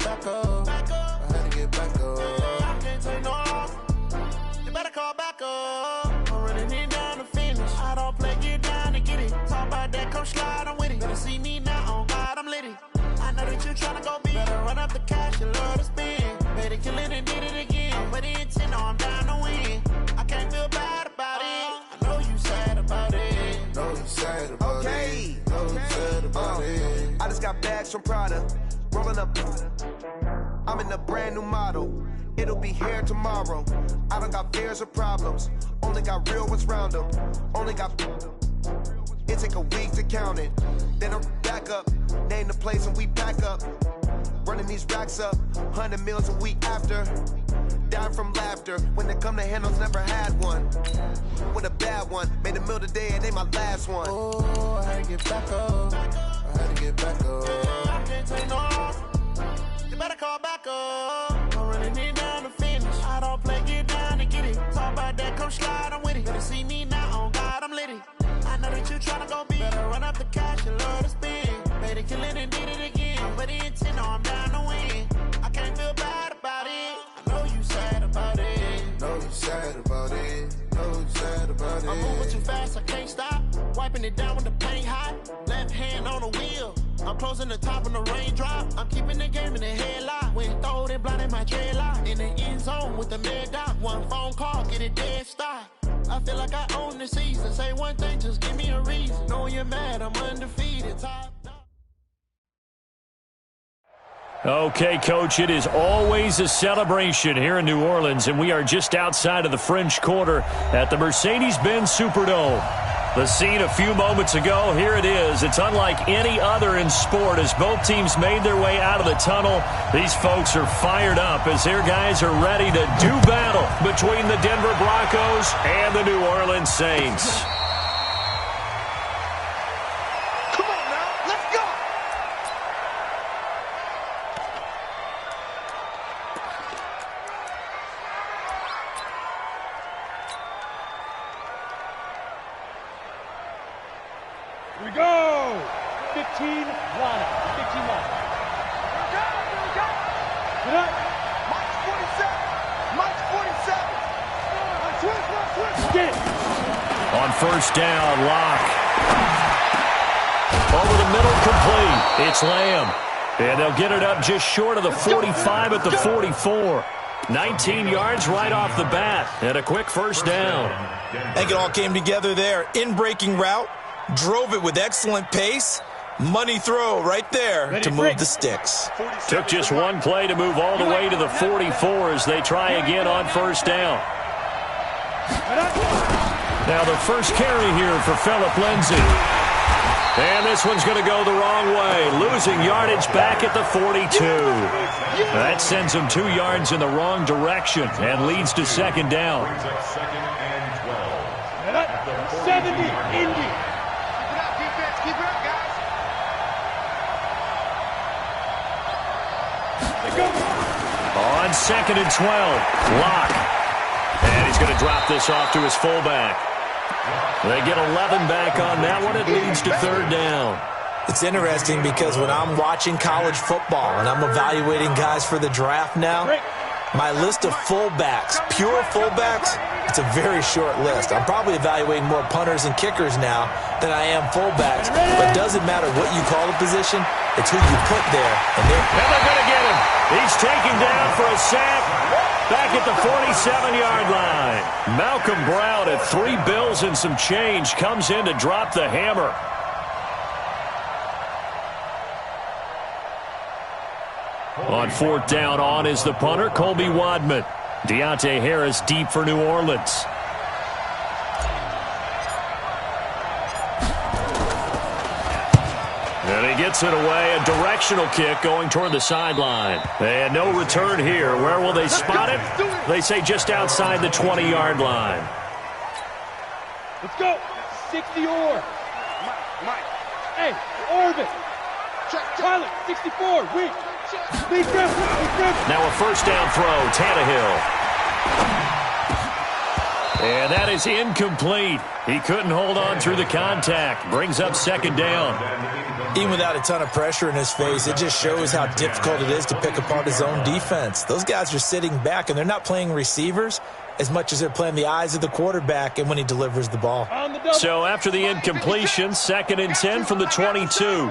back up. I had to get back up. I can't take no off. You better call back up. I'm running it down to finish. I don't play, get down to get it. Talk about that, come slide, I'm with it. Better see me now, on God, I'm litty. I know that you tryna go big. Better run up the cash, you love to spend. Better kill it and did it again. But the intent, no, I'm down to win. I can't feel bad about it. I know you sad about it. Know you sad about it. Know you sad about it. I just got bags from Prada. Rolling up. I'm in a brand new model. It'll be here tomorrow. I don't got fears or problems. Only got real ones round them. Only got. It take a week to count it. Then I'm back up. Name the place and we pack up. Running these racks up. 100 meals a week after. Dying from laughter. When they come to handles, never had one. With a bad one. Made a meal today and they my last one. Oh, I had to get back up. I had to get back up. I can't take no off. You better call back up. I'm running it down to finish. I don't play, get down to get it. Talk about that, come slide, I'm with it. Better see me now, on God, I'm litty. I know that you tryna go big. Better run up the cash, you love to spend. Better kill it and did it again. But the intent, no, I'm down to win. I can't feel bad about it. I know you sad about it. Know you sad about it. Know you sad about it. I'm moving too fast, I can't stop. Wiping it down with the paint hot. Left hand on the wheel. I'm closing the top when the raindrop. I'm keeping the game in the headlock. When throwed it, blinding my dreadlock. In the end zone with the mad dot. One phone call, get it dead stop. I feel like I own the season. Say one thing, just give me a reason. Knowing you're mad, I'm undefeated. Top. Okay, Coach, it is always a celebration here in New Orleans, and we are just outside of the French Quarter at the Mercedes-Benz Superdome. The scene a few moments ago, here it is. It's unlike any other in sport as both teams made their way out of the tunnel. These folks are fired up as their guys are ready to do battle between the Denver Broncos and the New Orleans Saints. Come on now, let's go! Here we go! 15 line. 15 line. Get up! Mike's 47! Mike's 47! Switch! Get it! On first down, Locke. Over the middle, complete. It's Lamb. And they'll get it up just short of the 45 at the 44. 19 yards right off the bat. And a quick first down. I think it all came together there. In-breaking route. Drove it with excellent pace. Money throw right there to move the sticks. Took just one play to move all the way to the 44 as they try again on first down. Now the first carry here for Phillip Lindsay. And this one's going to go the wrong way. Losing yardage back at the 42. That sends him 2 yards in the wrong direction and leads to second down. 70, Indy. Keep it up, guys. On second and 12, Locke. And he's going to drop this off to his fullback. They get 11 back on that one. It leads to third down. It's interesting because when I'm watching college football and I'm evaluating guys for the draft now, my list of fullbacks, pure fullbacks, it's a very short list. I'm probably evaluating more punters and kickers now than I am fullbacks. But it doesn't matter what you call the position, it's who you put there. And they're going to get him. He's taken down for a sack back at the 47-yard line. Malcolm Brown at 3 bills and some change comes in to drop the hammer. On fourth down, on is the punter, Colby Wadman. Deontay Harris deep for New Orleans. And he gets it away, a directional kick going toward the sideline. And no return here. Where will they spot it? They say just outside the 20-yard line. Let's go. 60 or. Mike. Hey, Orbit. Tyler, 64. Weak. Lead grip. Lead grip. Now a first down throw, Tannehill. And that is incomplete. He couldn't hold on through the contact. Brings up second down. Even without a ton of pressure in his face, it just shows how difficult it is to pick apart his own defense. Those guys are sitting back, and they're not playing receivers as much as they're playing the eyes of the quarterback and when he delivers the ball. So after the incompletion, 2nd and 10 from the 22.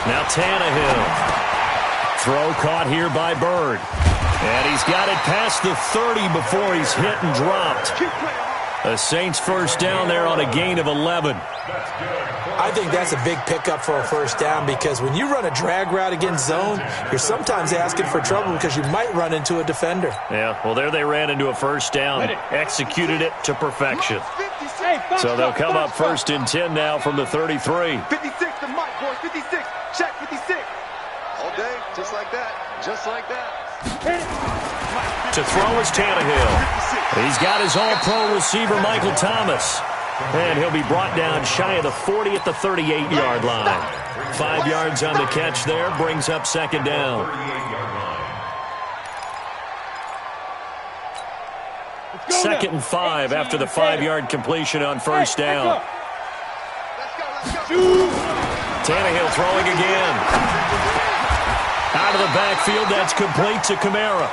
Now Tannehill. Throw caught here by Bird. And he's got it past the 30 before he's hit and dropped. The Saints first down there on a gain of 11. I think that's a big pickup for a first down because when you run a drag route against zone, you're sometimes asking for trouble because you might run into a defender. Yeah, well, there they ran into a first down, executed it to perfection. So they'll come up 1st and 10 now from the 33. 56 to Mike, boys. 56. Check 56. All day, just like that. Just like that. To throw is Tannehill. He's got his all-pro receiver, Michael Thomas. And he'll be brought down shy of the 40 at the 38-yard line. 5 yards on the catch there, brings up second down. 2nd and 5 after the 5-yard completion on first down. Tannehill throwing again. Out of the backfield, that's complete to Kamara.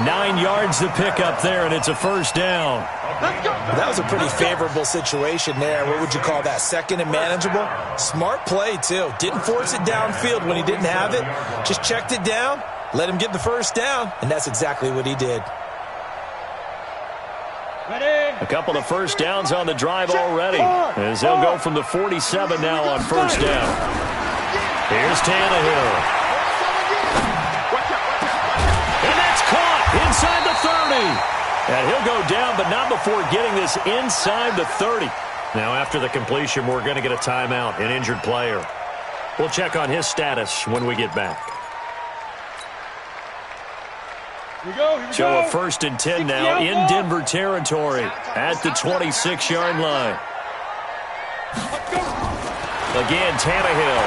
9 yards to pick up there, and it's a first down. That was a pretty favorable situation there. What would you call that? 2nd and manageable? Smart play, too. Didn't force it downfield when he didn't have it. Just checked it down, let him get the first down, and that's exactly what he did. A couple of first downs on the drive already, as they'll go from the 47 now on first down. Here's Tannehill. And that's caught inside the 30. And he'll go down, but not before getting this inside the 30. Now, after the completion, we're going to get a timeout, an injured player. We'll check on his status when we get back. Here we go. So a 1st and 10 now in Denver territory at the 26-yard line. Again, Tannehill.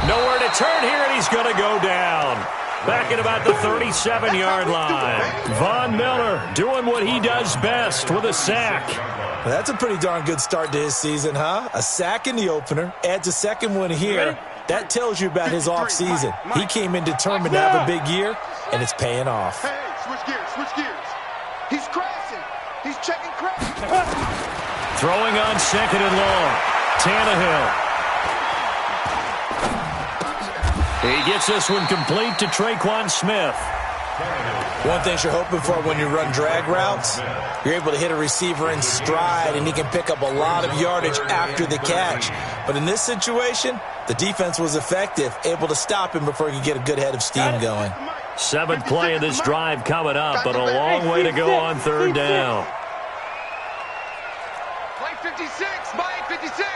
Nowhere to turn here, and he's going to go down. Back at about the 37-yard line. Von Miller doing what he does best with a sack. Well, that's a pretty darn good start to his season, huh? A sack in the opener, adds a second one here. That tells you about his offseason. He came in determined to have a big year, and it's paying off. Hey, switch gears, switch gears. He's crashing. He's checking crash. Throwing on 2nd and long. Tannehill. He gets this one complete to Traquan Smith. One thing you're hoping for when you run drag routes, you're able to hit a receiver in stride, and he can pick up a lot of yardage after the catch. But in this situation, the defense was effective, able to stop him before he could get a good head of steam going. 7th play of this drive coming up, but a long way to go on 3rd down. Play 56, Mike 56.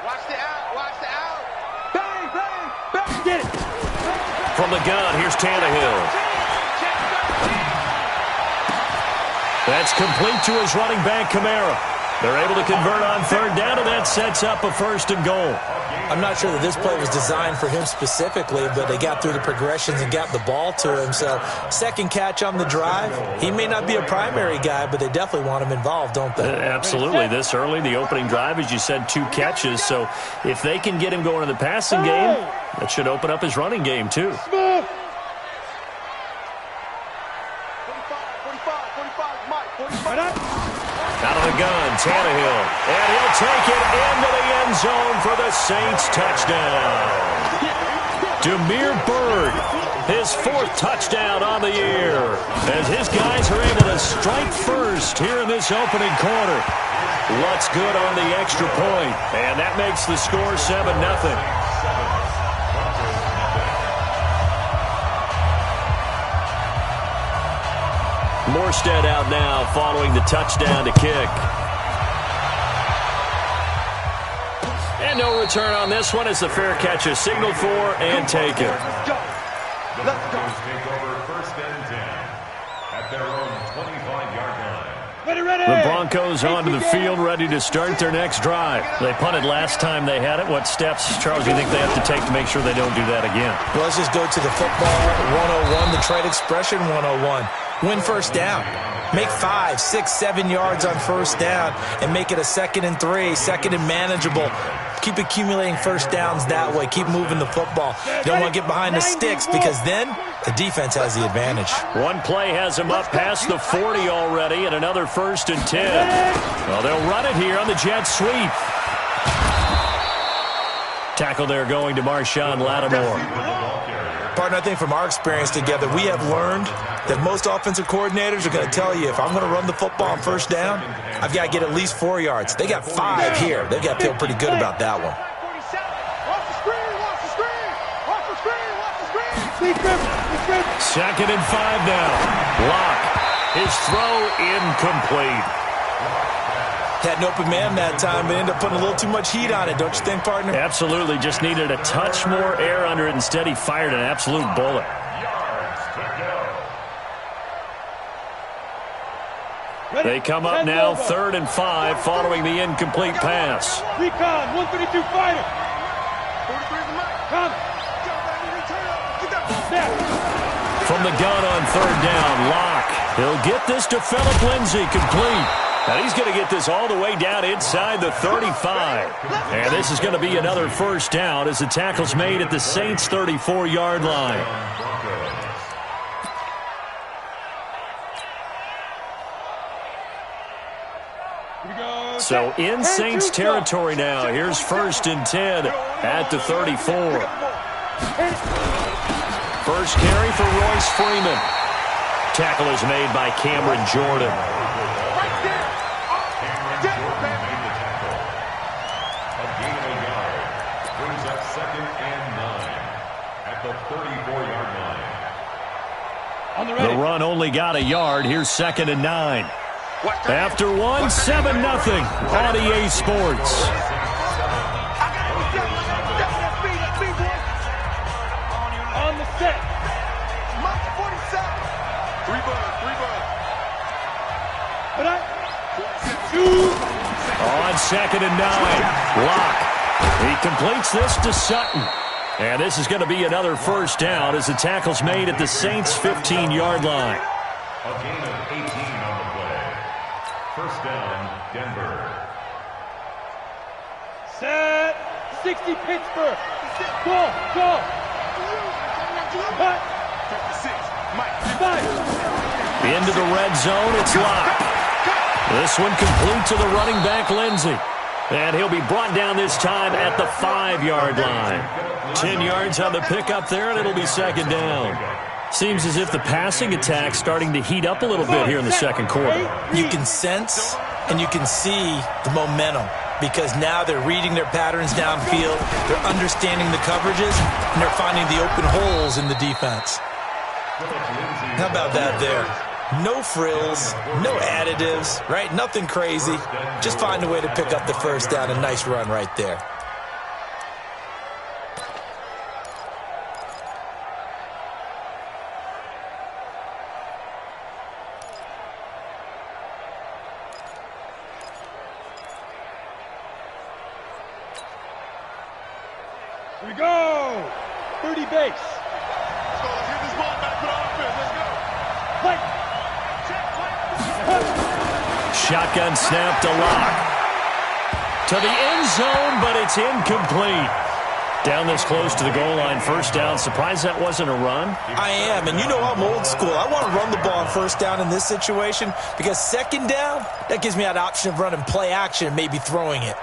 Watch the out, watch the out. Bang, bang, bang. Get it. From the gun, here's Tannehill. That's complete to his running back, Kamara. They're able to convert on 3rd down, and that sets up a 1st and goal. I'm not sure that this play was designed for him specifically, but they got through the progressions and got the ball to him. So, 2nd catch on the drive. He may not be a primary guy, but they definitely want him involved, don't they? Absolutely. This early, the opening drive, as you said, 2 catches. So, if they can get him going in the passing game, that should open up his running game, too. 45, Mike, 45. Out of the gun, Tannehill. And he'll take it into the end zone for the Saints touchdown. Demir Bird, his 4th touchdown on the year, as his guys are able to strike first here in this opening quarter. What's good on the extra point? And that makes the score 7-0. Morstead out now following the touchdown to kick. And no return on this one as the fair catch is signaled for and taken. Let's go. Take over 1st and 10 at their own 25-yard line. Ready. The Broncos onto the field, ready to start their next drive. They punted last time they had it. What steps, Charles, do you think they have to take to make sure they don't do that again? Well, let's just go to the football 101, the trade expression 101. win first down. Make 5, 6, 7 yards on first down and make it a 2nd and 3, 2nd and manageable. Keep accumulating first downs that way. Keep moving the football. You don't want to get behind the sticks because then the defense has the advantage. One play has him up past the 40 already and another 1st and 10. Well, they'll run it here on the jet sweep. Tackle there going to Marshawn Lattimore. Partner, I think from our experience together, we have learned that most offensive coordinators are going to tell you if I'm going to run the football on first down, I've got to get at least 4 yards. They got 5 here. They've got to feel pretty good about that one. 2nd and 5 now. Lock. His throw incomplete. Had an open man that time, but ended up putting a little too much heat on it, don't you think, partner? Absolutely. Just needed a touch more air under it. Instead, he fired an absolute bullet. They come up now 3rd and 5 following the incomplete pass. Recon, 132 fighter. From the gun on 3rd down, Locke. He'll get this to Phillip Lindsay, complete. And he's going to get this all the way down inside the 35. And this is going to be another first down as the tackle's made at the Saints' 34-yard line. So in Saints territory now. Here's 1st and 10 at the 34. First carry for Royce Freeman. Tackle is made by Cameron Jordan. Brings up 2nd and 9 at the 34-yard line. The run only got a yard. Here's 2nd and 9. After one, 7-0 on EA Sports. On the set. On 2nd and 9, Locke. He completes this to Sutton. And this is going to be another first down as the tackle's made at the Saints' 15-yard line. A gain of 18 on the play. First down, Denver. Set. 60 Pittsburgh. Go. Cut. Into the red zone, it's Locke. This one complete to the running back, Lindsay. And he'll be brought down this time at the 5-yard line. 10 yards on the pickup there, and it'll be 2nd down. Seems as if the passing attack's starting to heat up a little bit here in the second quarter. You can sense and you can see the momentum because now they're reading their patterns downfield, they're understanding the coverages, and they're finding the open holes in the defense. How about that there? No frills, no additives, right? Nothing crazy. Just find a way to pick up the first down. A nice run right there. Here we go. 30 base. Let's get this ball back to the offense. Let's go. Play. Shotgun snap to Locke. To the end zone, but it's incomplete. Down this close to the goal line, first down. Surprised that wasn't a run? I am, and you know I'm old school. I want to run the ball on first down in this situation because 2nd down, that gives me that option of running play action and maybe throwing it.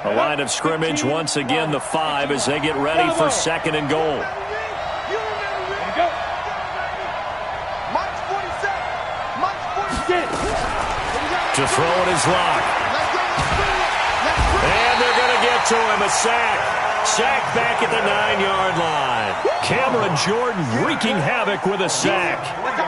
A line of scrimmage, once again the 5 as they get ready for 2nd and goal. To throw it is Locke. And they're going to get to him. A sack. Sack back at the 9-yard line. Cameron Jordan wreaking havoc with a sack.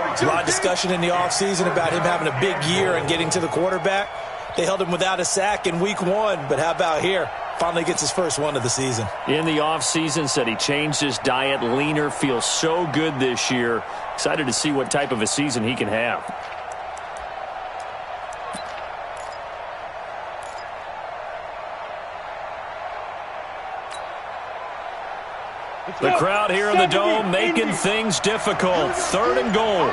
There's a lot of discussion in the offseason about him having a big year and getting to the quarterback. They held him without a sack in week 1, but how about here? Finally gets his first one of the season. In the offseason, said he changed his diet, leaner, feels so good this year. Excited to see what type of a season he can have. The crowd here in the Dome making things difficult. 3rd and goal.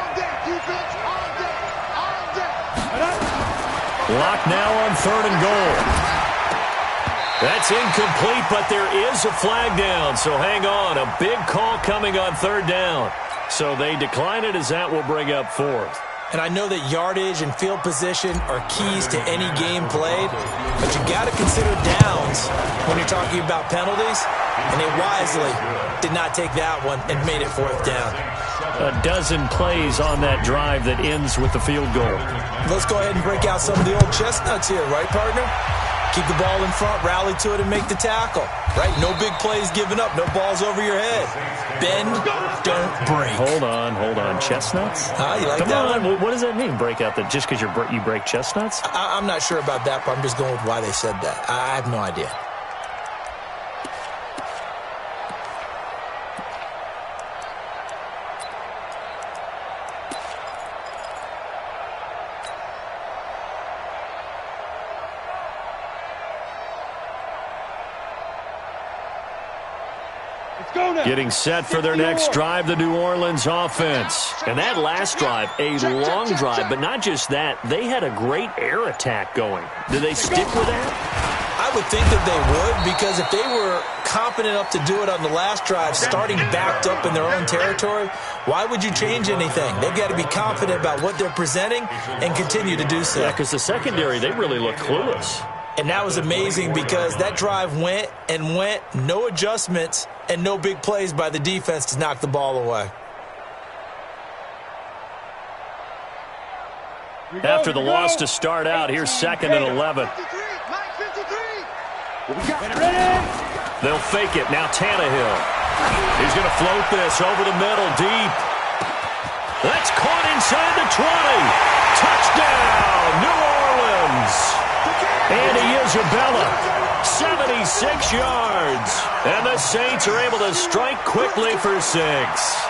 Lock now on 3rd and goal. That's incomplete, but there is a flag down, so hang on. A big call coming on 3rd down. So they decline it as that will bring up 4th. And I know that yardage and field position are keys to any game played, but you got to consider downs when you're talking about penalties, and they wisely did not take that one and made it 4th down. A dozen plays on that drive that ends with the field goal. Let's go ahead and break out some of the old chestnuts here, right, partner? Keep the ball in front, rally to it, and make the tackle. Right? No big plays given up, no balls over your head. Bend, don't break. Hold on. Chestnuts? You like Come that on. one? What does that mean, break out? Just because you break chestnuts? I'm not sure about that, but I'm just going with why they said that. I have no idea. Getting set for their next drive, the New Orleans offense. And that last drive, a long drive, but not just that. They had a great air attack going. Do they stick with that? I would think that they would, because if they were confident enough to do it on the last drive, starting backed up in their own territory, why would you change anything? They've got to be confident about what they're presenting and continue to do so. Yeah, because the secondary, they really looked clueless. And that was amazing because that drive went and went, no adjustments, and no big plays by the defense to knock the ball away. After the loss to start out, here's 2nd and 11. They'll fake it. Now Tannehill. He's going to float this over the middle, deep. That's caught inside the 20. Touchdown, New Orleans. Andy Isabella, 76 yards. And the Saints are able to strike quickly for 6.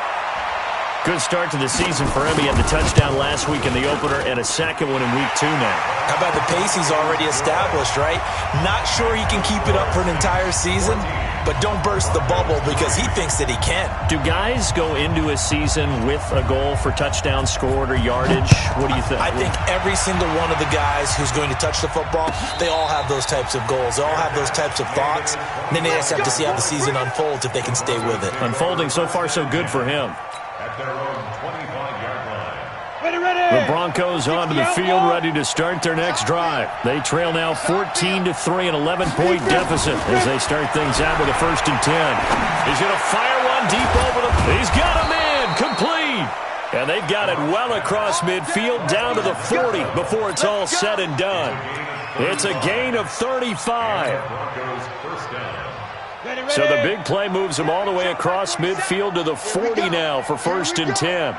Good start to the season for him. He had the touchdown last week in the opener and a second one in week 2 now. How about the pace he's already established, right? Not sure he can keep it up for an entire season, but don't burst the bubble because he thinks that he can. Do guys go into a season with a goal for touchdown scored or yardage? What do you think? I think every single one of the guys who's going to touch the football, they all have those types of goals. They all have those types of thoughts. And then they just have to see how the season unfolds if they can stay with it. Unfolding so far so good for him. At their own 25-yard line. The Broncos onto the field, ready to start their next drive. They trail now 14-3, an 11-point deficit as they start things out with a 1st and 10. He's going to fire one deep over the... He's got a man, complete. And they've got it well across midfield down to the 40 before it's all said and done. It's a gain of 35. Broncos first down. So the big play moves him all the way across midfield to the 40 now for 1st and 10.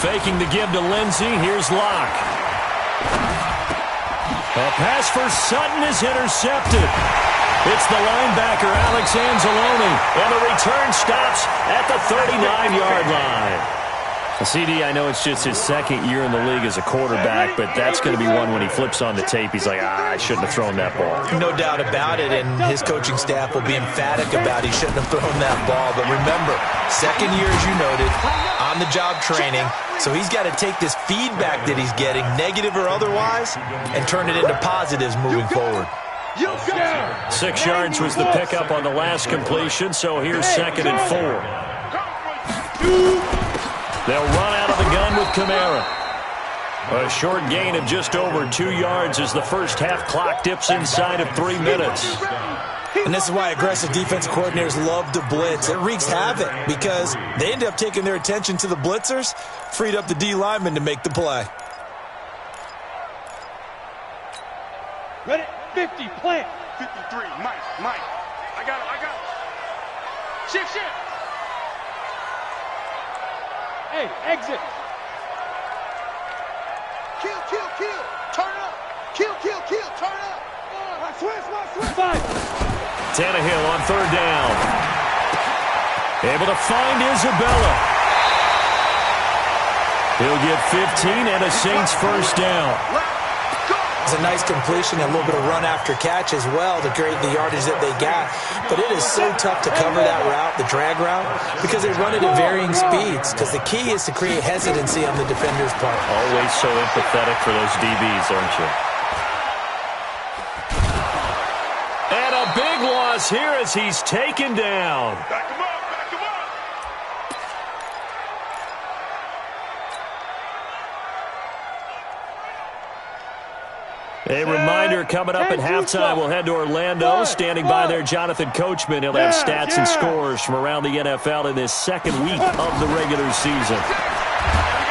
Faking the give to Lindsey. Here's Locke. A pass for Sutton is intercepted. It's the linebacker, Alex Anzalone. And the return stops at the 39-yard line. CD, I know it's just his 2nd year in the league as a quarterback, but that's going to be one when he flips on the tape. He's like, I shouldn't have thrown that ball. No doubt about it, and his coaching staff will be emphatic about he shouldn't have thrown that ball. But remember, 2nd year, as you noted, on-the-job training, so he's got to take this feedback that he's getting, negative or otherwise, and turn it into positives moving forward. 6 yards was the pickup on the last completion, so here's 2nd and 4. They'll run out of the gun with Kamara. A short gain of just over 2 yards as the first half clock dips inside of 3 minutes. And this is why aggressive defensive coordinators love to blitz. It wreaks havoc because they end up taking their attention to the blitzers, freed up the D lineman to make the play. Ready, 50, plant. 53, Mike. I got it. Shift. Hey, exit. Kill. Turn up. Kill. Turn up. Switch. 5. Tannehill on 3rd down. Able to find Isabella. He'll get 15 and a Saints 1st down. It's a nice completion, a little bit of run after catch as well to create the yardage that they got. But it is so tough to cover that route, the drag route, because they run it at varying speeds. Because the key is to create hesitancy on the defender's part. Always so empathetic for those DBs, aren't you? And a big loss here as he's taken down. Back him up, back him up. A reminder, coming up at halftime, we'll head to Orlando. Standing by there, Jonathan Coachman. He'll have stats and scores from around the NFL in this second week of the regular season.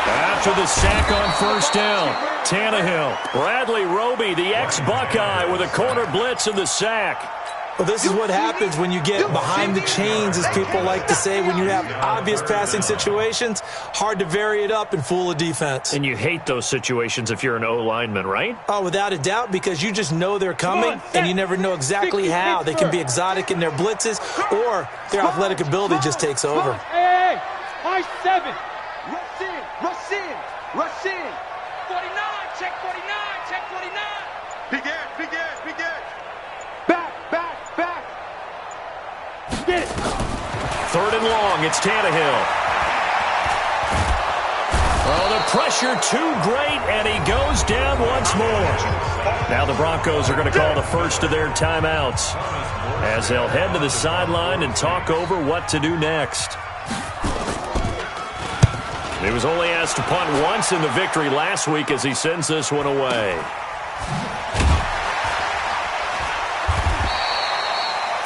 After the sack on first down, Tannehill. Bradley Roby, the ex-Buckeye, with a corner blitz and the sack. Well, this is what happens when you get behind the chains, as people like to say. When you have obvious passing situations, hard to vary it up and fool a defense. And you hate those situations if you're an O-lineman, right? Oh, without a doubt, because you just know they're coming, and you never know exactly how. They can be exotic in their blitzes, or their athletic ability just takes over. Hey, high 7. Rush in, rush in, rush in. 49, check 49, check 49. Big edge, big edge, big edge. Back, back, back. Get it. Third and long, it's Tannehill. Oh, the pressure too great, and he goes down once more. Now the Broncos are going to call the first of their timeouts as they'll head to the sideline and talk over what to do next. He was only asked to punt once in the victory last week as he sends this one away.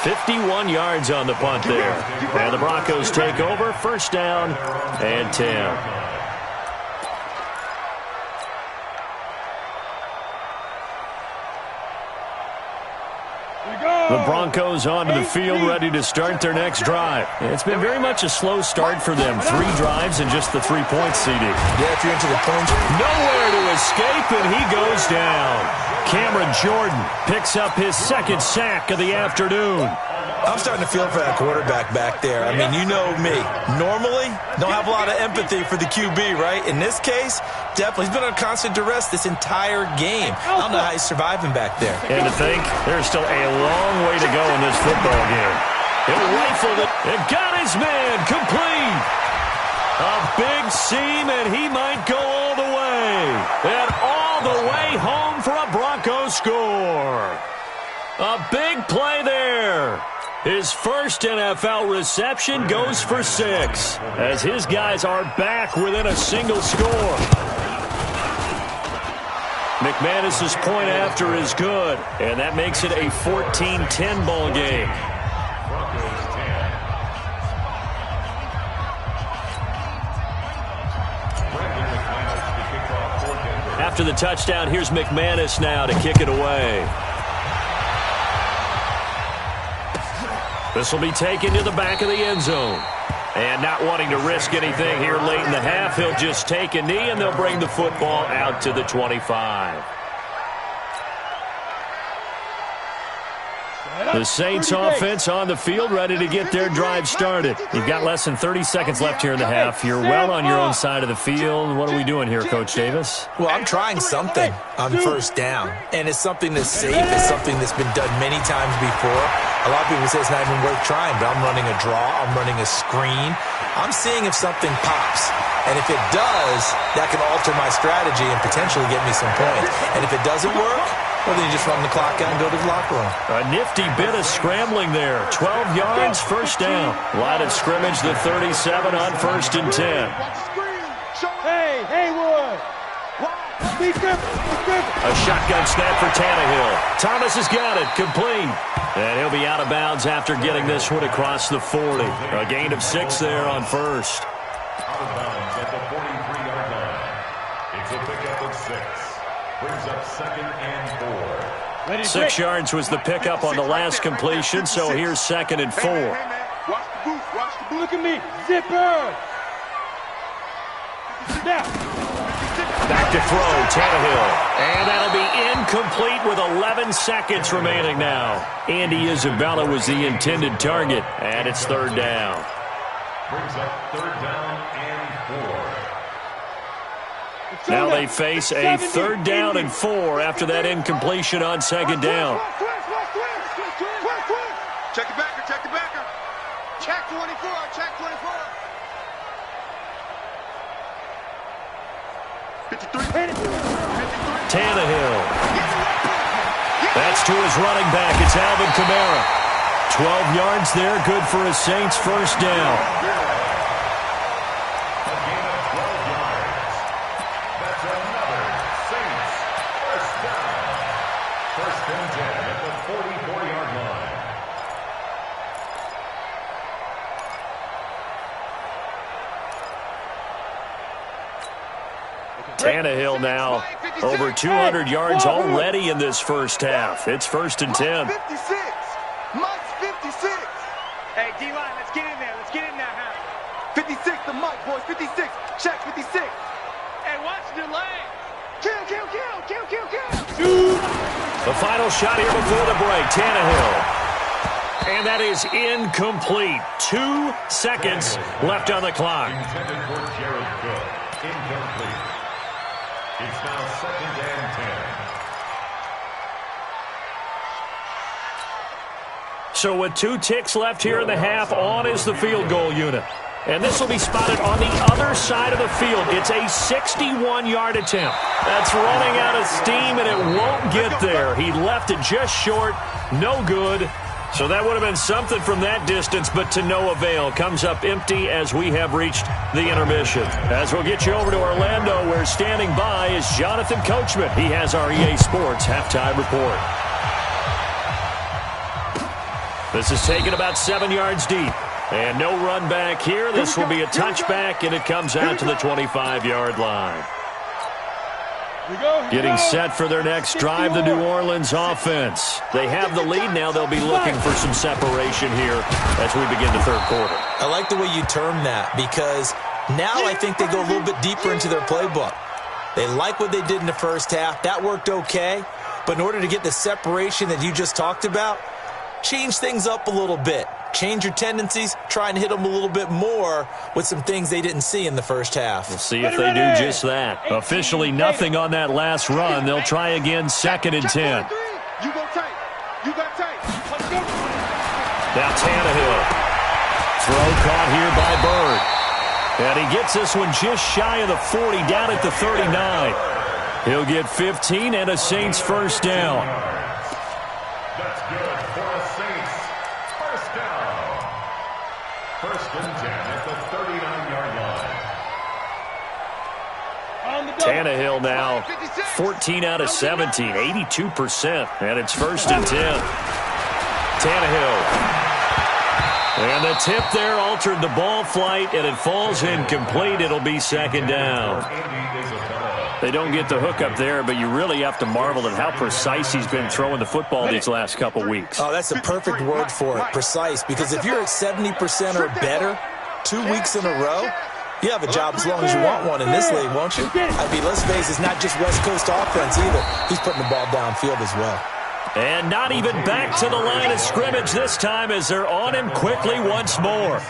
51 yards on the punt there. And the Broncos take over, first down and 10. The Broncos onto the field, ready to start their next drive. It's been very much a slow start for them. 3 drives and just the 3 points, CD. Yeah, if you're into the points. Nowhere to escape, and he goes down. Cameron Jordan picks up his second sack of the afternoon. I'm starting to feel for that quarterback back there. I mean, you know me. Normally, don't have a lot of empathy for the QB, right? In this case, definitely. He's been under constant duress this entire game. I don't know how he's surviving back there. And to think, there's still a long way to go in this football game. It rifled it. It got his man complete. A big seam, and he might go all the way. And all the way home for a Broncos score. A big play there. His first NFL reception goes for 6 as his guys are back within a single score. McManus's point after is good, and that makes it a 14-10 ball game. After the touchdown, here's McManus now to kick it away. This will be taken to the back of the end zone. And not wanting to risk anything here late in the half, he'll just take a knee, and they'll bring the football out to the 25. The Saints offense on the field, ready to get their drive started. You've got less than 30 seconds left here in the half. You're well on your own side of the field. What are we doing here, Coach Davis? Well, I'm trying something on first down, and it's something that's safe. It's something that's been done many times before. A lot of people say it's not even worth trying, but I'm running a draw. I'm running a screen. I'm seeing if something pops. And if it does, that can alter my strategy and potentially get me some points. And if it doesn't work, well, then you just run the clock out and go to the locker room. A nifty bit of scrambling there. 12 yards, first down. Line of scrimmage, the 37 on first and 10. Hey, Haywood. A shotgun snap for Tannehill. Thomas has got it, complete. And he'll be out of bounds after getting this one across the 40. A gain of 6 there on first. Out of bounds at the 43-yard line. It's a pickup of 6. Brings up 2nd and 4. 6 yards was the pickup on the last completion, so here's 2nd and 4. Watch the booth, watch the booth. Look at me, zipper. Now. Back to throw, Tannehill. And that'll be incomplete with 11 seconds remaining now. Andy Isabella was the intended target, and it's 3rd down. Brings up 3rd down and 4. Now they face a 3rd down and 4 after that incompletion on 2nd down. Check the backer, check the backer. Check 24, check 24. 53. Tannehill. That's to his running back. It's Alvin Kamara. 12 yards there, good for a Saints 1st down. A gain of 12 yards. That's another Saints 1st down. 1st and 10 at the 44-yard line. Tannehill now over 200 yards already in this 1st half. It's 1st and 10. 56. Mike's 56. Hey, D-line, let's get in there. Let's get in there, huh? 56, the Mike, boys. 56. Check 56. Hey, watch the lane. Kill, kill, kill, kill, kill, kill. The final shot here before the break. Tannehill. And that is incomplete. 2 seconds left on the clock. Intended for Jared Cook. Incomplete. It's now 2nd and 10. So with 2 ticks left here in the half, on is the field goal unit. And this will be spotted on the other side of the field. It's a 61-yard attempt. That's running out of steam, and it won't get there. He left it just short. No good. So that would have been something from that distance, but to no avail. Comes up empty as we have reached the intermission. As we'll get you over to Orlando, where standing by is Jonathan Coachman. He has our EA Sports halftime report. This is taken about 7 yards deep. And no run back here. This will be a touchback, and it comes out to the 25-yard line. Getting set for their next drive, the New Orleans offense. They have the lead. Now they'll be looking for some separation here as we begin the 3rd quarter. I like the way you term that, because now I think they go a little bit deeper into their playbook. They like what they did in the 1st half. That worked okay. But in order to get the separation that you just talked about, change things up a little bit. Change your tendencies, try and hit them a little bit more with some things they didn't see in the 1st half. We'll see if they do just that. Officially nothing on that last run. They'll try again, 2nd and 10. You go tight. You got tight. Let's go. Now Tannehill. Throw caught here by Bird. And he gets this one just shy of the 40, down at the 39. He'll get 15 and a Saints 1st down. That's good for a Saints 1st down. 1st and 10 at the 39-yard line. Tannehill now 14 out of 17, 82%. And it's 1st and 10. Tannehill. And the tip there altered the ball flight, and it falls incomplete. It'll be 2nd down. They don't get the hook up there, but you really have to marvel at how precise he's been throwing the football these last couple weeks. Oh, that's the perfect word for it, precise. Because if you're at 70% or better 2 weeks in a row, you have a job as long as you want one in this league, won't you? I mean, let's face it, it's not just West Coast offense either. He's putting the ball downfield as well. And not even back to the line of scrimmage this time as they're on him quickly once more.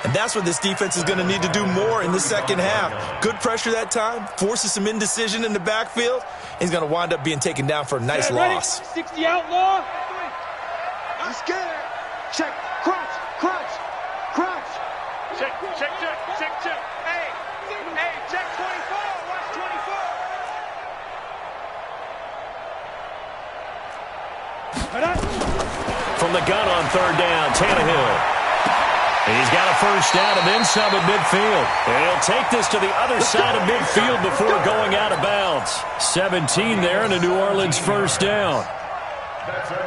And that's what this defense is going to need to do more in the 2nd half. Good pressure that time, forces some indecision in the backfield. He's going to wind up being taken down for a nice loss. 60 outlaw. I'm scared. Check. Crunch. Crunch. Crunch. Check, check, check, check, check. Hey, check 24. Watch 24. From the gun on 3rd down, Tannehill. He's got a 1st down and then some at midfield. And he'll take this to the other side of midfield before going out of bounds. 17 there and a New Orleans 1st down.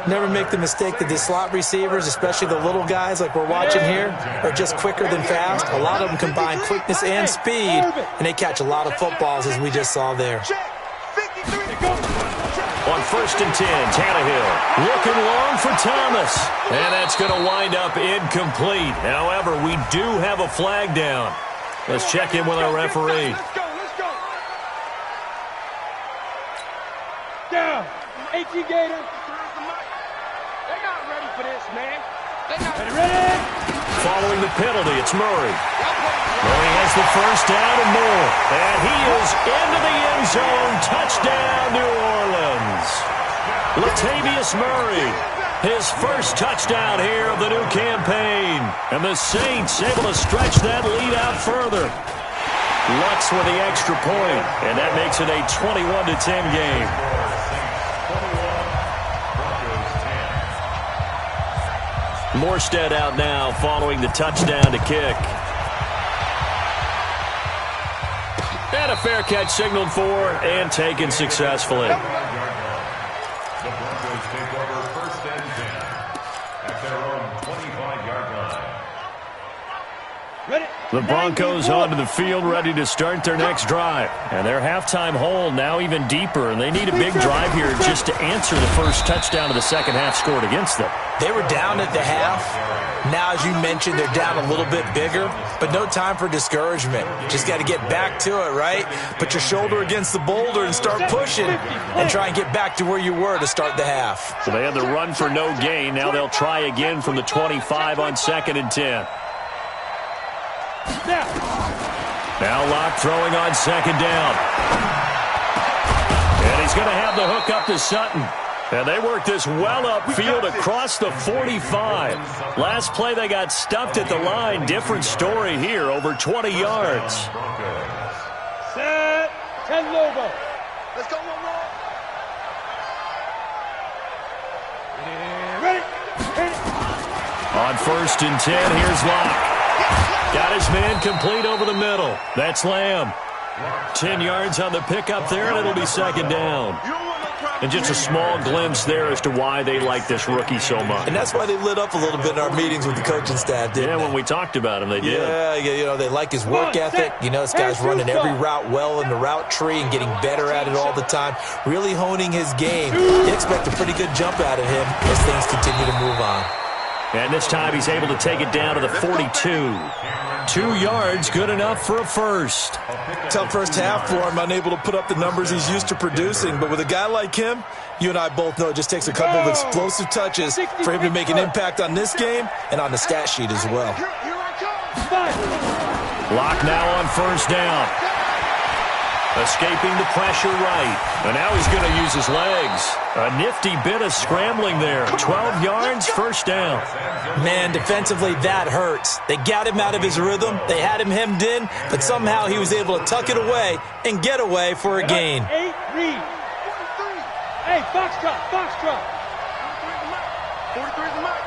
Never make the mistake that the slot receivers, especially the little guys like we're watching here, are just quicker than fast. A lot of them combine quickness and speed, and they catch a lot of footballs, as we just saw there. On 1st and 10, Tannehill looking long for Thomas. And that's going to wind up incomplete. However, we do have a flag down. Let's check in with our referee. Let's go. Down. AT Gator. They're not ready for this, man. They're not ready. following the penalty. It's Murray. Murray has the first down and more. And he is into the end zone. Touchdown, New Orleans. Latavius Murray, his first touchdown here of the new campaign. And the Saints able to stretch that lead out further. Lux with the extra point, and that makes it a 21-10 game. Morstead out now following the touchdown to kick. And a fair catch signaled for and taken successfully. The Broncos take over 1st and 10 at their own 25-yard line. The Broncos onto the field ready to start their next drive. And their halftime hole now even deeper, and they need a big drive here just to answer the first touchdown of the second half scored against them. They were down at the half. Now, as you mentioned, they're down a little bit bigger, but no time for discouragement. Just got to get back to it, right? Put your shoulder against the boulder and start pushing and try and get back to where you were to start the half. So they had the run for no gain. Now they'll try again from the 25 on 2nd and 10. Now Locke throwing on 2nd down. And he's going to have the hook up to Sutton. And they work this well upfield across the 45. Last play they got stuffed at the line. Different story here, over 20 yards. Set, 10 logo. Let's go, one more. Ready. On 1st and 10, here's Locke. Got his man complete over the middle. That's Lamb. 10 yards on the pickup there, and it'll be 2nd down. And just a small glimpse there as to why they like this rookie so much. And that's why they lit up a little bit in our meetings with the coaching staff, didn't they? When we talked about him, they did. Yeah, you know, they like his work ethic. You know, this guy's running every route well in the route tree and getting better at it all the time, really honing his game. You expect a pretty good jump out of him as things continue to move on. And this time he's able to take it down to the 42. 2 yards, good enough for a first. Tough first half for him, unable to put up the numbers he's used to producing. But with a guy like him, you and I both know it just takes a couple of explosive touches for him to make an impact on this game and on the stat sheet as well. Locke now on 1st down. Escaping the pressure right. And now he's going to use his legs. A nifty bit of scrambling there. 12 yards, 1st down. Man, defensively, that hurts. They got him out of his rhythm. They had him hemmed in, but somehow he was able to tuck it away and get away for a gain. 8, read. Hey, Foxtrot. 43's the mic.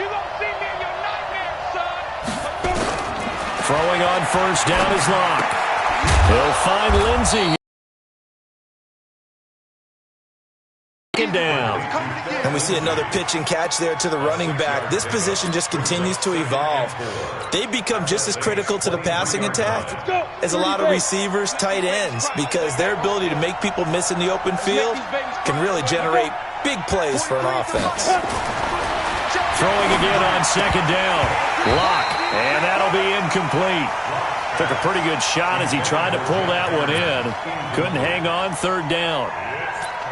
You gonna see me in your nightmares, son. Throwing on 1st down is Locke. He'll find Lindsey. Down. And we see another pitch and catch there to the running back. This position just continues to evolve. They become just as critical to the passing attack as a lot of receivers, tight ends, because their ability to make people miss in the open field can really generate big plays for an offense. Throwing again on 2nd down. Locke, and that'll be incomplete. Took a pretty good shot as he tried to pull that one in. Couldn't hang on 3rd down.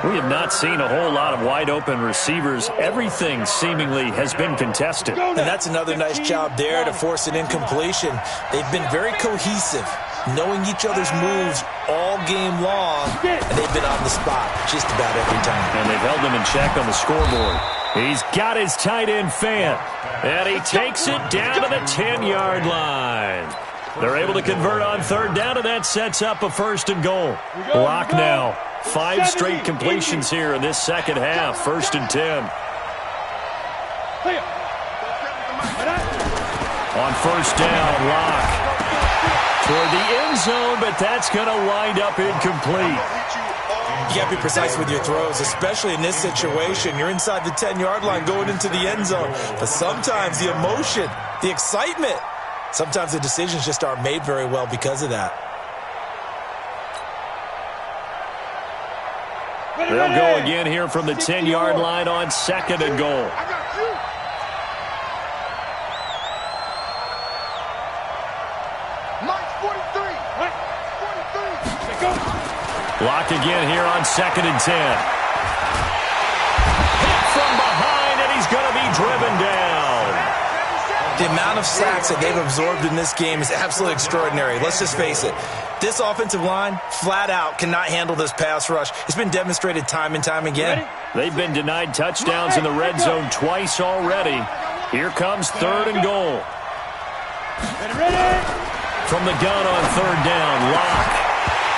We have not seen a whole lot of wide-open receivers. Everything seemingly has been contested. And that's another nice job there to force an incompletion. They've been very cohesive, knowing each other's moves all game long, and they've been on the spot just about every time. And they've held them in check on the scoreboard. He's got his tight end Fant, and he takes it down to the 10-yard line. They're able to convert on 3rd down, and that sets up a 1st and goal. Locke now. 5 straight completions here in this second half. 1st and 10. On 1st down, Locke toward the end zone, but that's going to wind up incomplete. You got to be precise with your throws, especially in this situation. You're inside the 10-yard line going into the end zone. But sometimes the emotion, the excitement, sometimes the decisions just aren't made very well because of that. They'll go again here from the 10-yard line on 2nd and goal. Mike's 43. 43. Locked again here on 2nd and 10. Hit from behind, and he's going to be driven down. The amount of sacks that they've absorbed in this game is absolutely extraordinary. Let's just face it. This offensive line, flat out, cannot handle this pass rush. It's been demonstrated time and time again. They've been denied touchdowns in the red zone twice already. Here comes 3rd and goal. From the gun on 3rd down, Locke.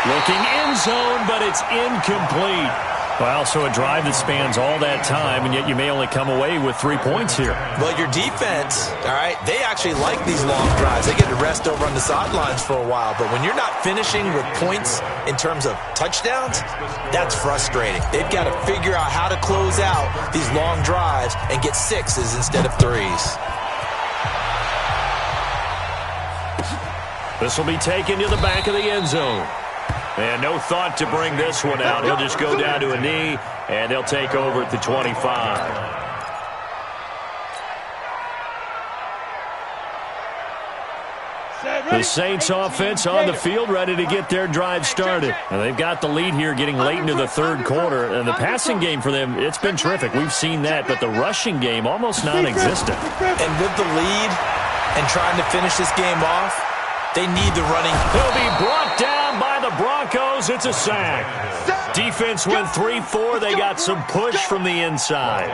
Looking end zone, but it's incomplete. Well, so a drive that spans all that time, and yet you may only come away with 3 points here. Well, your defense, all right, they actually like these long drives. They get to rest over on the sidelines for a while. But when you're not finishing with points in terms of touchdowns, that's frustrating. They've got to figure out how to close out these long drives and get 6s instead of 3s. This will be taken to the back of the end zone. And no thought to bring this one out. He'll just go down to a knee, and they'll take over at the 25. The Saints offense on the field, ready to get their drive started. And they've got the lead here getting late into the 3rd quarter. And the passing game for them, it's been terrific. We've seen that. But the rushing game, almost non-existent. And with the lead and trying to finish this game off, they need the running. He'll be brought down by the Broncos. It's a sack. Defense went 3-4. They got some push from the inside.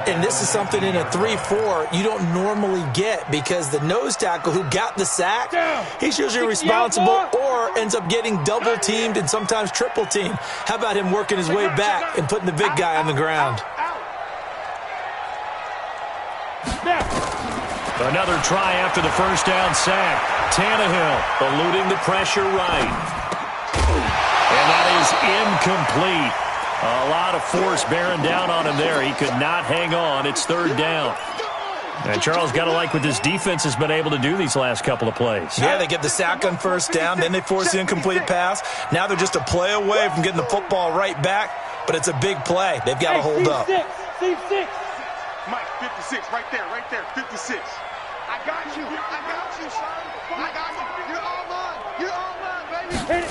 And this is something in a 3-4 you don't normally get because the nose tackle who got the sack, he's usually responsible or ends up getting double-teamed and sometimes triple-teamed. How about him working his way back and putting the big guy on the ground? Another try after the 1st down sack. Tannehill eluding the pressure right. And that is incomplete. A lot of force bearing down on him there. He could not hang on. It's 3rd down. And Charles, got to like what this defense has been able to do these last couple of plays. Yeah, they get the sack on 1st down, then they force the incomplete pass. Now they're just a play away from getting the football right back, but it's a big play. They've got to hold up. Mike, 56, right there, 56. I got you, son. I got you. You're all mine. You're all mine, baby.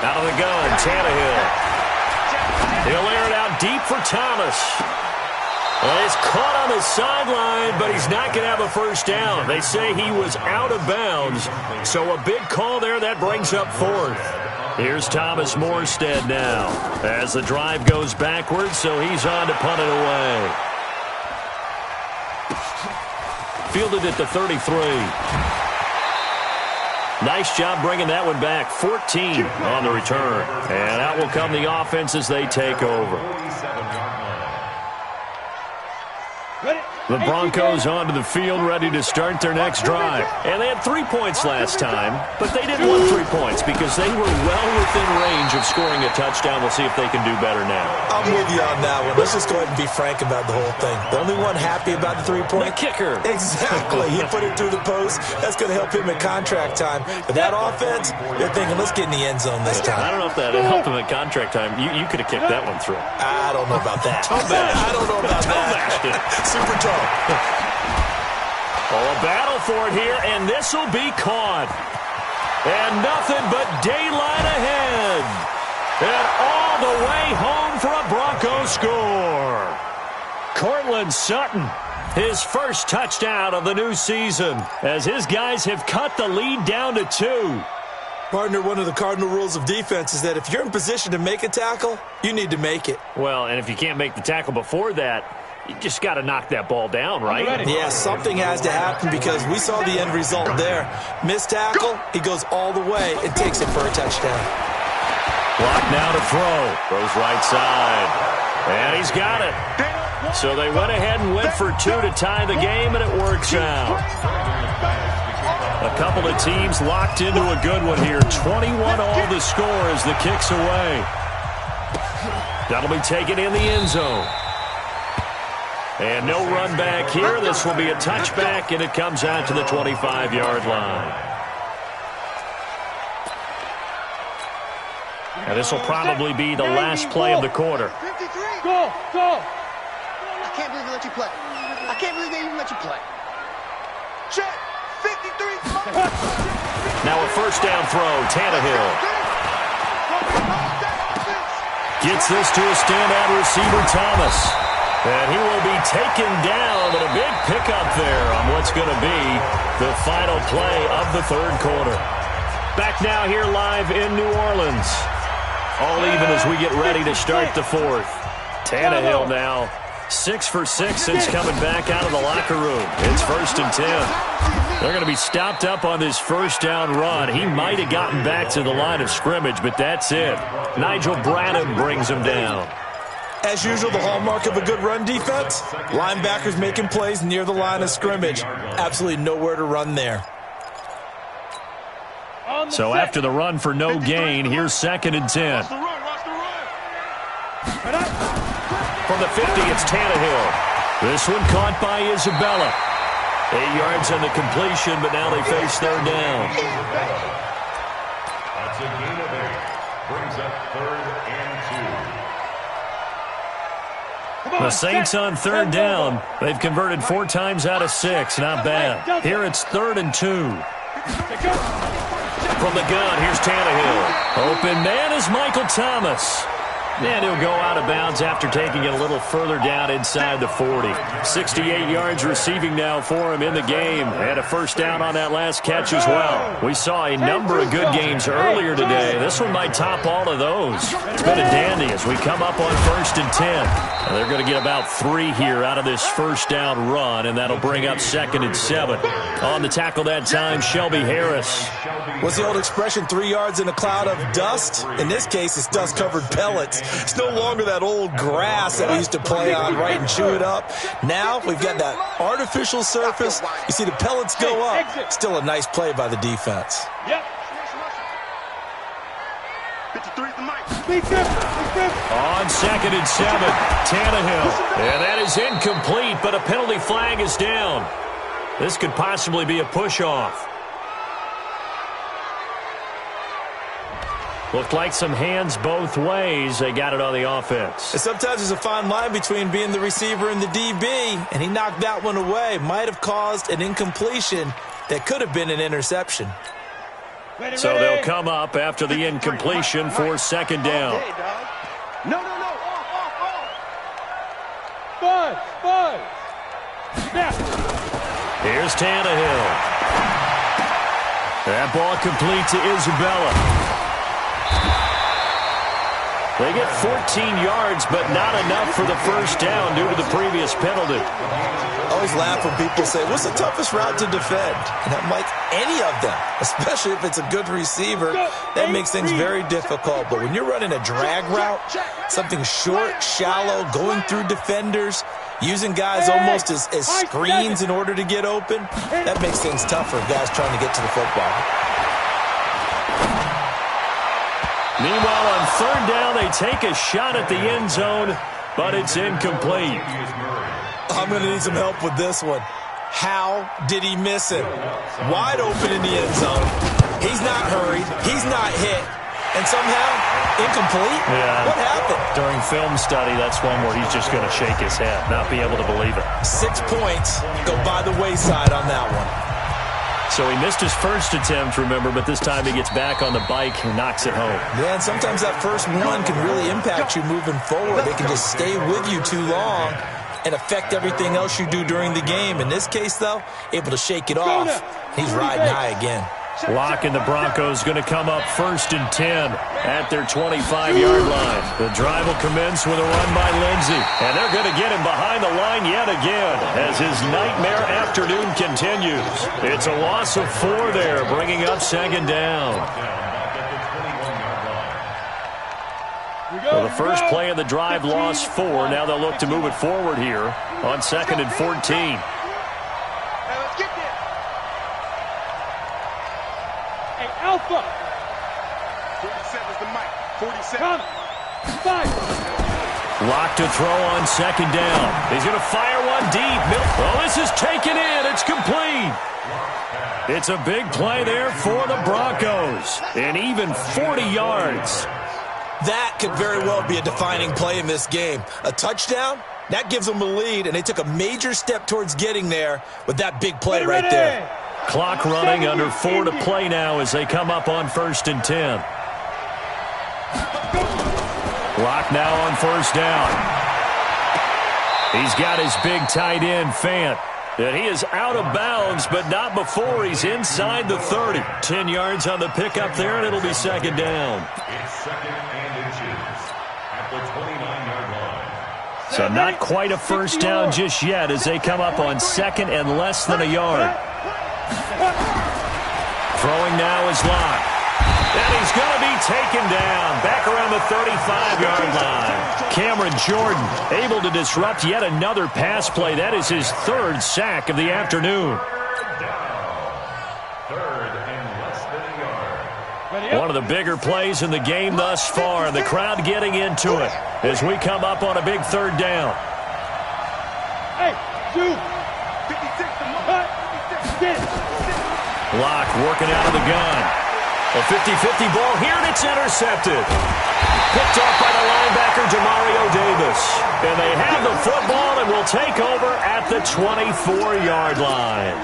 Out of the gun, Tannehill. He'll air it out deep for Thomas. Well, he's caught on the sideline, but he's not going to have a 1st down. They say he was out of bounds, so a big call there. That brings up 4th. Here's Thomas Morstead now as the drive goes backwards, so he's on to punt it away. Fielded at the 33. Nice job bringing that one back. 14 on the return. And out will come the offense as they take over. The Broncos onto the field, ready to start their next drive. And they had 3 points last time, but they didn't want 3 points because they were well within range of scoring a touchdown. We'll see if they can do better now. I'm with you on that one. Let's just go ahead and be frank about the whole thing. The only one happy about the 3-point? The kicker. Exactly. He put it through the post. That's going to help him at contract time. But that offense, they're thinking, let's get in the end zone this time. I don't know if that helped him at contract time. You could have kicked that one through. I don't know about that. I don't know about that. Super tall. Oh, a battle for it here, and this will be caught. And nothing but daylight ahead. And all the way home for a Broncos score. Cortland Sutton, his first touchdown of the new season, as his guys have cut the lead down to 2. Partner, one of the cardinal rules of defense is that if you're in position to make a tackle, you need to make it. Well, and if you can't make the tackle before that, you just got to knock that ball down, right? Yeah, something has to happen because we saw the end result there. Missed tackle, he goes all the way and takes it for a touchdown. Clock now to throw. Throws right side. And he's got it. So they went ahead and went for 2 to tie the game, and it works out. A couple of teams locked into a good one here. 21 all the score as the kick's away. That'll be taken in the end zone. And no run back here. This will be a touchback, and it comes out to the 25-yard line. And this will probably be the last play of the quarter. Go! I can't believe they let you play. I can't believe they even let you play. Check! 53! Now a 1st down throw. Tannehill gets this to a standout receiver, Thomas. And he will be taken down, but a big pickup there on what's going to be the final play of the third quarter. Back now here live in New Orleans. All even as we get ready to start the fourth. Tannehill now 6 for 6 since coming back out of the locker room. It's 1st and 10. They're going to be stopped up on this first down run. He might have gotten back to the line of scrimmage, but that's it. Nigel Bradham brings him down. As usual, the hallmark of a good run defense, linebackers making plays near the line of scrimmage. Absolutely nowhere to run there. So after the run for no gain, here's 2nd and 10. From the 50, it's Tannehill. This one caught by Isabella. 8 yards on the completion, but now they face 3rd down. That's a gain of 8. Brings up 3rd and 2. The Saints on 3rd down. They've converted 4 times out of 6. Not bad. Here it's 3rd and 2. From the gun, here's Tannehill. Open man is Michael Thomas. And he'll go out of bounds after taking it a little further down inside the 40. 68 yards receiving now for him in the game. And a first down on that last catch as well. We saw a number of good games earlier today. This one might top all of those. It's been a dandy as we come up on 1st and 10. And they're going to get about 3 here out of this first down run, and that'll bring up 2nd and 7. On the tackle that time, Shelby Harris. What's the old expression, 3 yards in a cloud of dust? In this case, it's dust-covered pellets. It's no longer that old grass that we used to play on, right, and chew it up. Now we've got that artificial surface. You see the pellets go up. Still a nice play by the defense. Yep. On 2nd and 7, Tannehill. And that is incomplete, but a penalty flag is down. This could possibly be a push-off. Looked like some hands both ways. They got it on the offense. And sometimes there's a fine line between being the receiver and the DB, and he knocked that one away. Might have caused an incompletion that could have been an interception. So they'll come up after the incompletion for 2nd down. No. Five. Snap. Here's Tannehill. That ball complete to Isabella. They get 14 yards, but not enough for the first down due to the previous penalty. I always laugh when people say, what's the toughest route to defend? And I'm like, any of them, especially if it's a good receiver. That makes things very difficult. But when you're running a drag route, something short, shallow, going through defenders, using guys almost as screens in order to get open, that makes things tough for guys trying to get to the football. Meanwhile, on 3rd down, they take a shot at the end zone, but it's incomplete. I'm going to need some help with this one. How did he miss it? Wide open in the end zone. He's not hurried. He's not hit. And somehow, incomplete? Yeah. What happened? During film study, that's one where he's just going to shake his head, not be able to believe it. 6 points go by the wayside on that one. So he missed his first attempt, remember, but this time he gets back on the bike and knocks it home. Yeah, and sometimes that first one can really impact you moving forward. They can just stay with you too long and affect everything else you do during the game. In this case, though, able to shake it off. He's riding high again. Lock and the Broncos going to come up 1st and 10 at their 25-yard line. The drive will commence with a run by Lindsey. And they're going to get him behind the line yet again as his nightmare afternoon continues. It's a loss of 4 there, bringing up 2nd down. Well, the first play of the drive lost 4. Now they'll look to move it forward here on 2nd and 14. Alpha. 47 is the mic. 47. Come. 5. Lock to throw on 2nd down. He's going to fire one deep. Oh, this is taken in. It's complete. It's a big play there for the Broncos. And even 40 yards. That could very well be a defining play in this game. A touchdown, that gives them a lead, and they took a major step towards getting there with that big play right there. Clock running, under 4 to play now as they come up on 1st and 10. Lock now on 1st down. He's got his big tight end, Fant. And he is out of bounds, but not before he's inside the 30. 10 yards on the pickup there, and it'll be second down. It's second and inches at the 29-yard line. So not quite a first down just yet as they come up on second and less than a yard. Throwing now is Locke. And he's going to be taken down back around the 35-yard line. Cameron Jordan able to disrupt yet another pass play. That is his third sack of the afternoon. Third and less than a yard. One of the bigger plays in the game thus far, and the crowd getting into it as we come up on a big third down. Hey, 2, 56, Locke working out of the gun. A 50-50 ball here, and it's intercepted. Picked off by the linebacker, Demario Davis. And they have the football and will take over at the 24-yard line.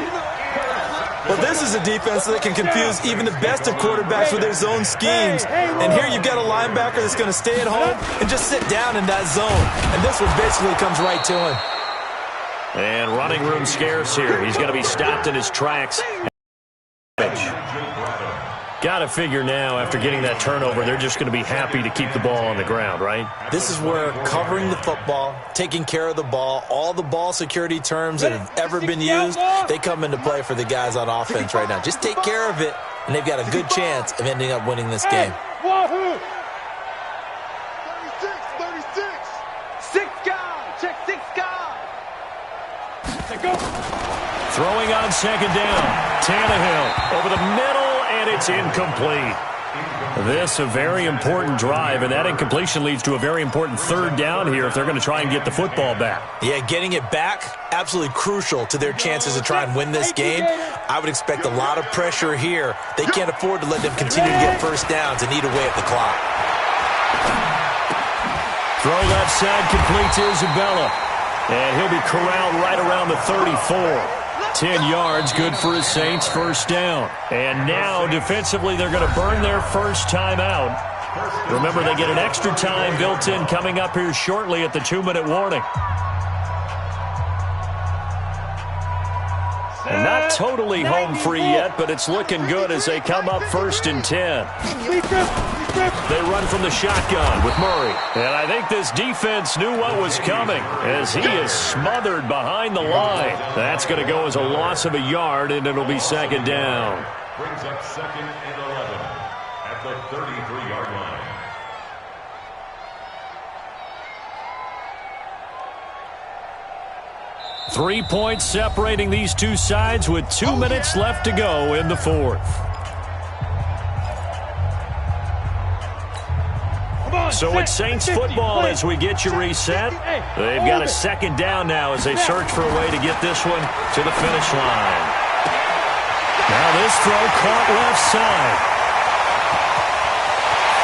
Well, this is a defense that can confuse even the best of quarterbacks with their zone schemes. And here you've got a linebacker that's going to stay at home and just sit down in that zone. And this one basically comes right to him. And running room scarce here. He's going to be stopped in his tracks. Got to figure now, after getting that turnover, they're just going to be happy to keep the ball on the ground, right? This is where covering the football, taking care of the ball, all the ball security terms that have ever been used, they come into play for the guys on offense right now. Just take care of it, and they've got a good chance of ending up winning this game. 36. 6 guard. Check 6 guard. Go. Throwing on second down. Tannehill over the middle, and it's incomplete. This a very important drive, and that incompletion leads to a very important third down here if they're going to try and get the football back. Yeah, getting it back, absolutely crucial to their chances to try and win this game. I would expect a lot of pressure here. They can't afford to let them continue to get first downs and eat away at the clock. Throw left side complete to Isabella. And he'll be corralled right around the 34. 10 yards, good for his Saints, first down. And now, defensively, they're going to burn their first time out. Remember, they get an extra time built in coming up here shortly at the 2-minute warning. And not totally home free yet, but it's looking good as they come up first and 10. They run from the shotgun with Murray. And I think this defense knew what was coming as he is smothered behind the line. That's going to go as a loss of a yard, and it'll be second down. Brings up second and 11 at the 33-yard line. Three points separating these two sides with 2 minutes left to go in the fourth. So it's Saints football as we get you reset. They've got a second down now as they search for a way to get this one to the finish line. Now this throw caught left side.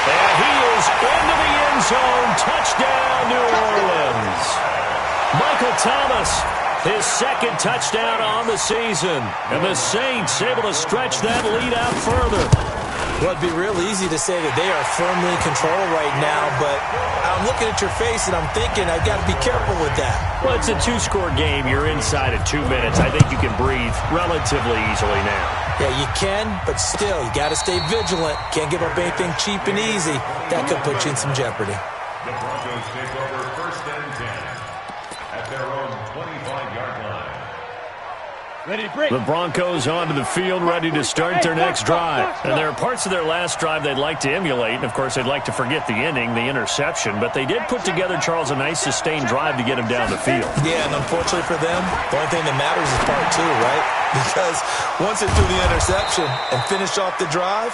And he is into the end zone. Touchdown, New Orleans. Michael Thomas, his second touchdown on the season. And the Saints able to stretch that lead out further. Well, it'd be real easy to say that they are firmly in control right now, but I'm looking at your face and I'm thinking I've got to be careful with that. Well, it's a two-score game. You're inside of 2 minutes. I think you can breathe relatively easily now. Yeah, you can, but still, you got to stay vigilant. Can't give up anything cheap and easy. That could put you in some jeopardy. The Broncos take over first and 10 at their own 25-yard line. The Broncos onto the field, ready to start their next drive. And there are parts of their last drive they'd like to emulate. And, of course, they'd like to forget the inning, the interception. But they did put together, Charles, a nice sustained drive to get him down the field. Yeah, and unfortunately for them, the only thing that matters is part two, right? Because once they threw the interception and finished off the drive,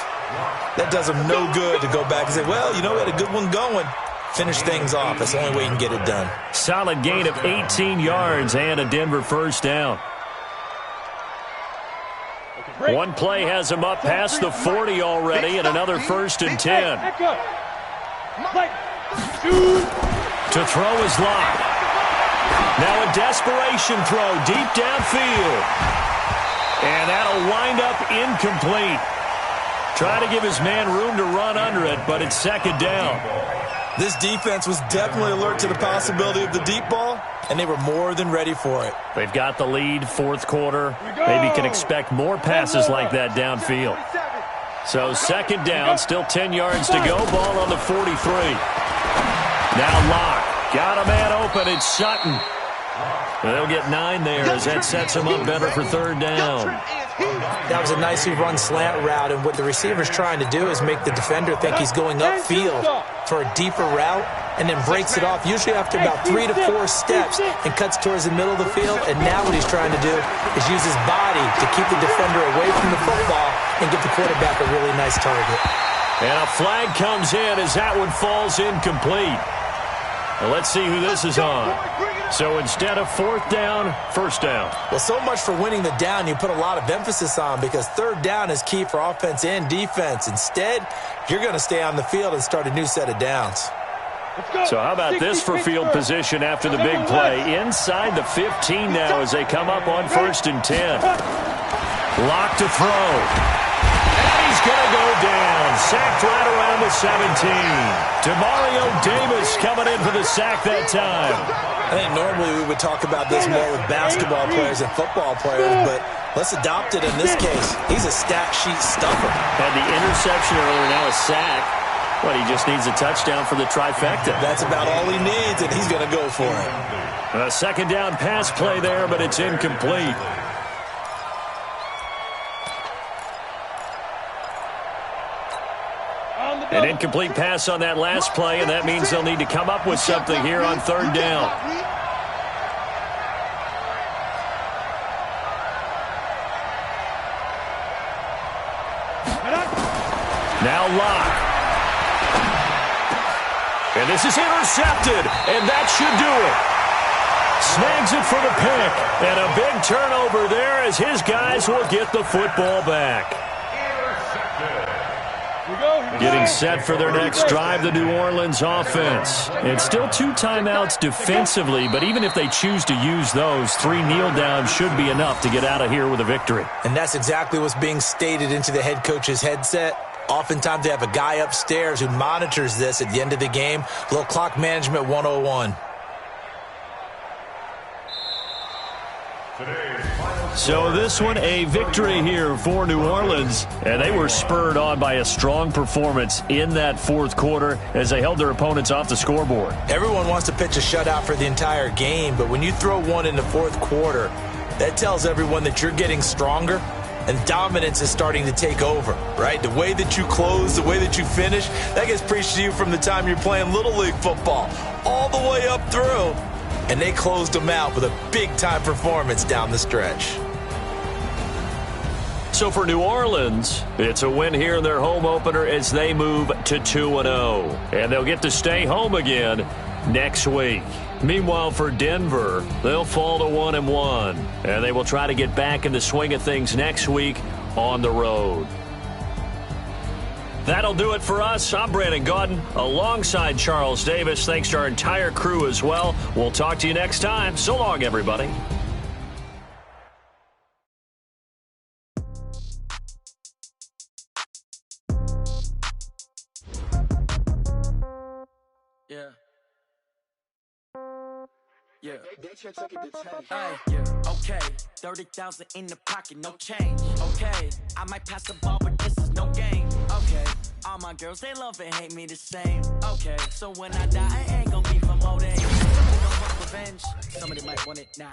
that does them no good to go back and say, well, you know, we had a good one going. Finish things off. That's the only way you can get it done. Solid gain of 18 yards and a Denver first down. One play has him up past the 40 already, and another first and 10. To throw is Locke. Now a desperation throw deep downfield. And that'll wind up incomplete. Try to give his man room to run under it, but it's second down. This defense was definitely alert to the possibility of the deep ball, and they were more than ready for it. They've got the lead, fourth quarter. Maybe can expect more passes like that downfield. So second down, still 10 yards to go. Ball on the 43. Now Locke. Got a man open. It's Sutton. They'll get 9 there as that sets him up better for third down. That was a nicely run slant route, and what the receiver's trying to do is make the defender think he's going upfield for a deeper route and then breaks it off, usually after about 3 to 4 steps, and cuts towards the middle of the field. And now what he's trying to do is use his body to keep the defender away from the football and give the quarterback a really nice target. And a flag comes in as that one falls incomplete. Now let's see who this is on. So instead of fourth down, first down. Well, so much for winning the down you put a lot of emphasis on, because third down is key for offense and defense. Instead, you're going to stay on the field and start a new set of downs. So how about this for field position after the big play? Inside the 15 now as they come up on 1st and 10. Locke to throw. And he's going to go down. Sacked right around the 17. Demario Davis coming in for the sack that time. I think normally we would talk about this more with basketball players and football players, but let's adopt it in this case. He's a stat sheet stuffer. Had the interception earlier, now a sack. But he just needs a touchdown for the trifecta. That's about all he needs, and he's going to go for it. A second down pass play there, but it's incomplete. An incomplete pass on that last play, and that means they'll need to come up with something here on third down. Now Locke. And this is intercepted, and that should do it. Snags it for the pick, and a big turnover there as his guys will get the football back. Getting set for their next drive, the New Orleans offense. It's still 2 timeouts defensively, but even if they choose to use those, 3 kneel downs should be enough to get out of here with a victory. And that's exactly what's being stated into the head coach's headset. Oftentimes they have a guy upstairs who monitors this at the end of the game. A little clock management 101. So this one, a victory here for New Orleans, and they were spurred on by a strong performance in that fourth quarter as they held their opponents off the scoreboard. Everyone wants to pitch a shutout for the entire game, but when you throw one in the fourth quarter, that tells everyone that you're getting stronger and dominance is starting to take over, right? The way that you close, the way that you finish, that gets preached to you from the time you're playing Little League football all the way up through. And they closed them out with a big-time performance down the stretch. So for New Orleans, it's a win here in their home opener as they move to 2-0. And they'll get to stay home again next week. Meanwhile, for Denver, they'll fall to 1-1. And they will try to get back in the swing of things next week on the road. That'll do it for us. I'm Brandon Gaudin alongside Charles Davis. Thanks to our entire crew as well. We'll talk to you next time. So long, everybody. Yeah. Okay. 30,000 in the pocket, no change. Okay. I might pass the ball, but this is no game. Okay. All my girls, they love and hate me the same. Okay. So when I die, I ain't gonna be from old age. Somebody gon' want revenge. Somebody might want it now.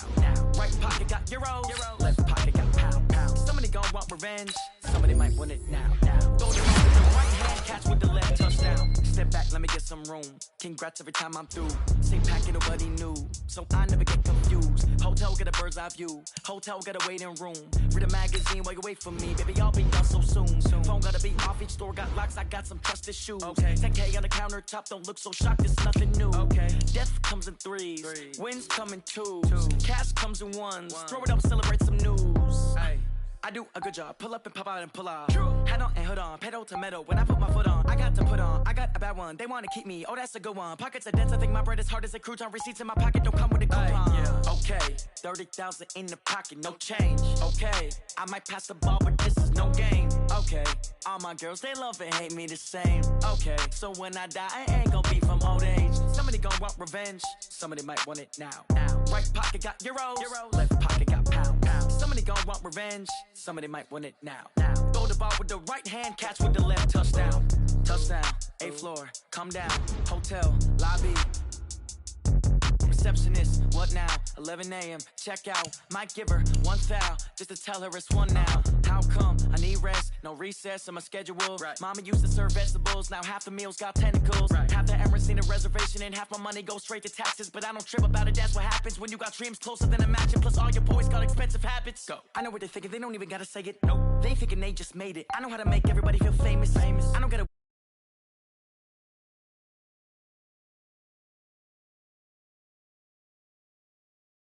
Right pocket got euros. Left pocket got pound. Somebody gon' want revenge. Somebody might want it now. Throw the ball with the right hand, catch with the left touchdown. Step back, let me get some room. Congrats every time I'm through. Same packet, nobody knew. So I never get confused. Hotel get a bird's eye view. Hotel get a waiting room. Read a magazine while you wait for me. Baby, I'll be done so soon. Phone gotta be off, each store got locks. I got some trusted shoes. Okay. 10K on the countertop, don't look so shocked. It's nothing new. Okay. Death comes in threes. Wins come in twos. Cash comes in ones. Throw it up, celebrate some news. Ay. I do a good job. Pull up and pop out and pull out. Head on and hood on, pedal to metal. When I put my foot on, I got to put on. I got a bad one, they wanna keep me. Oh, that's a good one. Pockets are dense, I think my bread is hard as a crouton. Receipts in my pocket don't come with a coupon. Yeah. Okay, 30,000 in the pocket, no change. Okay, I might pass the ball, but this is no game. Okay, all my girls, they love and hate me the same. Okay, so when I die, I ain't gonna be from old age. Somebody gon' want revenge, somebody might want it now. Right pocket got euros, left pocket got pounds. Somebody gon' want revenge, somebody might want it now. Throw the ball with the right hand, catch with the left, touchdown. Touchdown, 8th floor, come down, hotel, lobby. Receptionist, what now? 11 a.m., check out. Might give her one foul, just to tell her it's one now. How come? I need rest, no recess in my schedule. Right. Mama used to serve vegetables, now half the meals got tentacles. Right. Half the Emirates need a reservation and half my money goes straight to taxes. But I don't trip about it, that's what happens when you got dreams closer than a match. And plus all your boys got expensive habits. Go. I know what they're thinking, they don't even gotta say it. Nope. They thinking they just made it. I know how to make everybody feel famous. I don't gotta